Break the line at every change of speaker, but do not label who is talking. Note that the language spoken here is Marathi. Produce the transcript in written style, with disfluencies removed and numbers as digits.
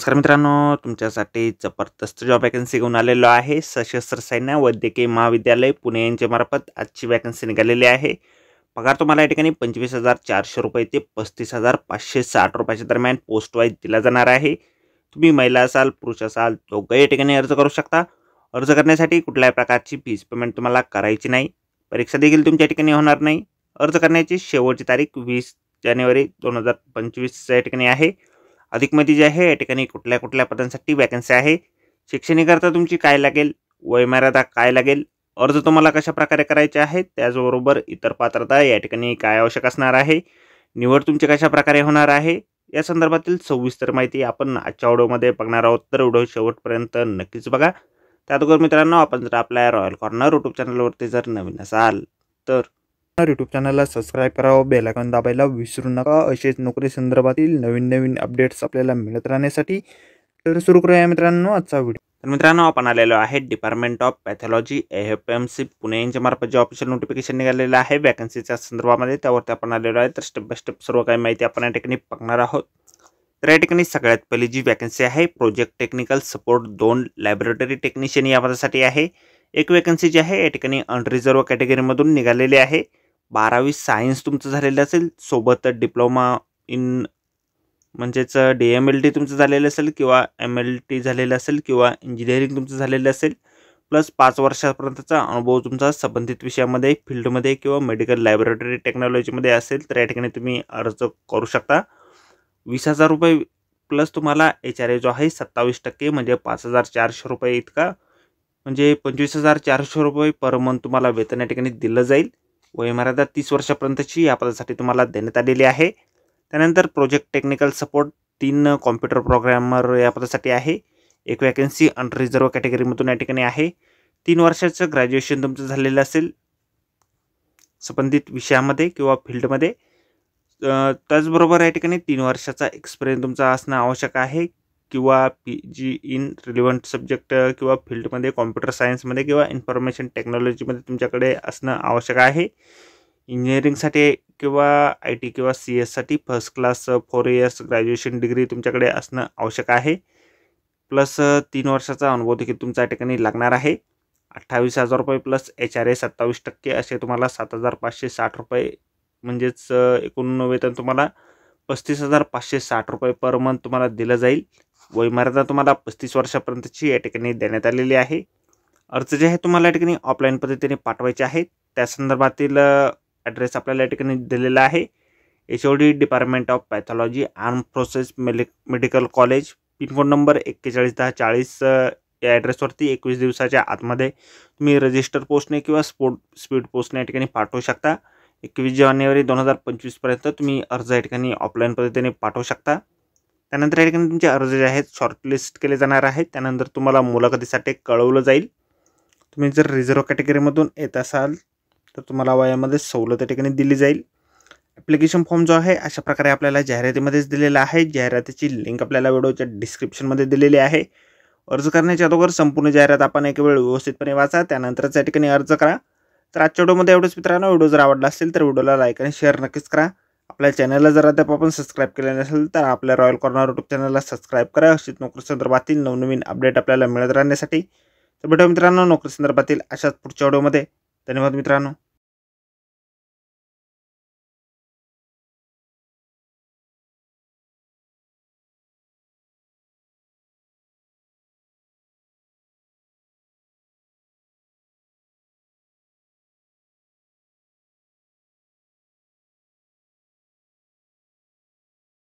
नमस्कार मित्रांनो, तुमच्यासाठी जबरदस्त जॉब वॅकन्सी घेऊन आलेलो आहे। सशस्त्र सैन्य वैद्यकीय महाविद्यालय पुणे यांच्या मार्फत आजची वॅकन्सी निघालेली आहे। पगार तुम्हाला या ठिकाणी 25,400 रुपये ते 35,560 रुपयाच्या दरम्यान पोस्ट वाईज दिला जाणार आहे। तुम्ही महिला असाल पुरुष असाल दोघे या ठिकाणी अर्ज करू शकता। अर्ज करण्यासाठी कुठल्याही प्रकारची फीस पेमेंट तुम्हाला करायची नाही। परीक्षा देखील तुमच्या ठिकाणी होणार नाही। अर्ज करण्याची शेवटची तारीख 20 जानेवारी 2025 या ठिकाणी आहे। अधिक माहिती जी आहे या ठिकाणी कुठल्या पदांसाठी वॅकन्सी आहे, शैक्षणिक अर्थ तुमची काय लागेल, वयमर्यादा काय लागेल, अर्ज तुम्हाला कशा प्रकारे करायचे आहे, त्याचबरोबर इतर पात्रता या ठिकाणी काय आवश्यक असणार आहे, निवड तुमची कशा प्रकारे होणार आहे, या संदर्भातील सविस्तर माहिती आपण आजच्या व्हिडिओमध्ये बघणार आहोत। तर व्हिडिओ शेवटपर्यंत नक्कीच बघा। त्याचबरोबर मित्रांनो, आपण जर आपल्या रॉयल कॉर्नर यूट्यूब चॅनलवरती जर नवीन असाल तर यूट्यूब चॅनलला सबस्क्राइब करावं, बेल आयकॉन दाबायला विसरू नका। असेच नोकरी संदर्भातील नवीन अपडेट्स आपल्याला मिळत राहण्यासाठी। तर सुरू करूया मित्रांनो आजचा व्हिडिओ। तर मित्रांनो, आपण आलेलो आहे department of pathology AFMC Pune यांच्या मार्फत जे ऑफिशियल नोटिफिकेशन निघालेलं आहे वॅकन्सीच्या संदर्भामध्ये, त्यावरती आपण आलेलो आहे। तर स्टेप बाय स्टेप सर्व काही माहिती आपण या ठिकाणी बघणार आहोत। तर या ठिकाणी सगळ्यात पहिली जी वॅकन्सी आहे project technical support 2 laboratory technician या पदासाठी आहे। एक वॅकन्सी जी आहे या ठिकाणी अनरिझर्व कॅटेगरीमधून निघालेली आहे। 12वी सायन्स तुमचं झालेलं असेल, सोबत डिप्लोमा इन म्हणजेच DMLT तुमचं झालेलं असेल किंवा MLT झालेलं असेल किंवा इंजिनिअरिंग तुमचं झालेलं असेल, प्लस 5 वर्षापर्यंतचा अनुभव तुमचा संबंधित विषयामध्ये फील्डमध्ये किंवा मेडिकल लॅबोरेटरी टेक्नॉलॉजीमध्ये असेल तर या ठिकाणी तुम्ही अर्ज करू शकता। 20,000 रुपये प्लस तुम्हाला HRA जो आहे 27% म्हणजे 5,400 रुपये इतका, म्हणजे 25,400 रुपये पर मंथ तुम्हाला वेतन या ठिकाणी दिलं जाईल। वयमर्यादा 30 वर्षापर्यंतची या पदासाठी तुम्हाला देण्यात आलेली आहे। त्यानंतर project technical support 3 computer programmer या पदासाठी आहे। एक वॅकन्सी अनरिझर्व कॅटेगरीमधून या ठिकाणी आहे। 3 वर्षाचं ग्रॅज्युएशन तुमचं झालेलं असेल संबंधित विषयामध्ये किंवा फील्डमध्ये, त्याचबरोबर या ठिकाणी 3 वर्षाचा एक्सपिरियन्स तुमचा असणं आवश्यक आहे किंवा PG इन रिलेव्हंट सब्जेक्ट किंवा फील्डमध्ये कॉम्प्युटर सायन्समध्ये किंवा इन्फॉर्मेशन टेक्नॉलॉजीमध्ये तुमच्याकडे असणं आवश्यक आहे। इंजिनिअरिंगसाठी किंवा IT किंवा CS साठी first class 4 years graduation degree तुमच्याकडे असणं आवश्यक आहे। प्लस 3 वर्षाचा अनुभव देखील तुमच्या ठिकाणी लागणार आहे। 28,000 रुपये प्लस HRA 27% असे तुम्हाला 7,560 रुपये, म्हणजेच एकूण वेतन तुम्हाला 35,560 रुपये पर मंथ तुम्हाला दिलं जाईल। वयमर्यादा तुम्हाला 35 वर्षापर्यंतची या ठिकाणी देण्यात आलेली आहे। अर्ज जे आहे तुम्हाला या ठिकाणी ऑफलाईन पद्धतीने पाठवायचे आहेत। त्या संदर्भातील ॲड्रेस आपल्याला या ठिकाणी दिलेला आहे। HOD department of pathology arm forces medical college, pin code number 411040 या ॲड्रेसवरती 21 दिवसाच्या आतमध्ये तुम्ही रजिस्टर पोस्टने किंवा स्पीड पोस्टने या ठिकाणी पाठवू शकता। 21 जानेवारी 2025 पर्यंत तुम्ही अर्ज या ठिकाणी ऑफलाईन पद्धतीने पाठवू शकता। त्यानंतर या ठिकाणी तुमचे अर्ज जे आहेत शॉर्टलिस्ट केले जाणार आहेत। त्यानंतर तुम्हाला मुलाखतीसाठी कळवलं जाईल। तुम्ही जर रिझर्व कॅटेगरीमधून येत असाल तर तुम्हाला वयामध्ये सवलत या ठिकाणी दिली जाईल। ॲप्लिकेशन फॉर्म जो आहे अशा प्रकारे आपल्याला जाहिरातीमध्येच दिलेला आहे। जाहिरातीची लिंक आपल्याला व्हिडिओच्या डिस्क्रिप्शनमध्ये दिलेली आहे। अर्ज करण्याच्या अगोदर संपूर्ण जाहिरात आपण एक वेळ व्यवस्थितपणे वाचा, त्यानंतरच या ठिकाणी अर्ज करा। तर आजच्या व्हिडिओमध्ये एवढंच मित्रांनो। व्हिडिओ जर आवडला असेल तर व्हिडिओला लाईक आणि शेअर नक्कीच करा। आपल्या चॅनलला जर अद्याप आपण सबस्क्राईब केले नसेल तर आपल्या रॉयल कॉर्नर यूट्यूब चॅनलला सबस्क्राईब करा। अशीच नोकरी संदर्भातील नवनवीन अपडेट आपल्याला मिळत राहण्यासाठी। तर भेटूया मित्रांनो नोकरी संदर्भातील अशाच पुढच्या व्हिडिओमध्ये। धन्यवाद मित्रांनो।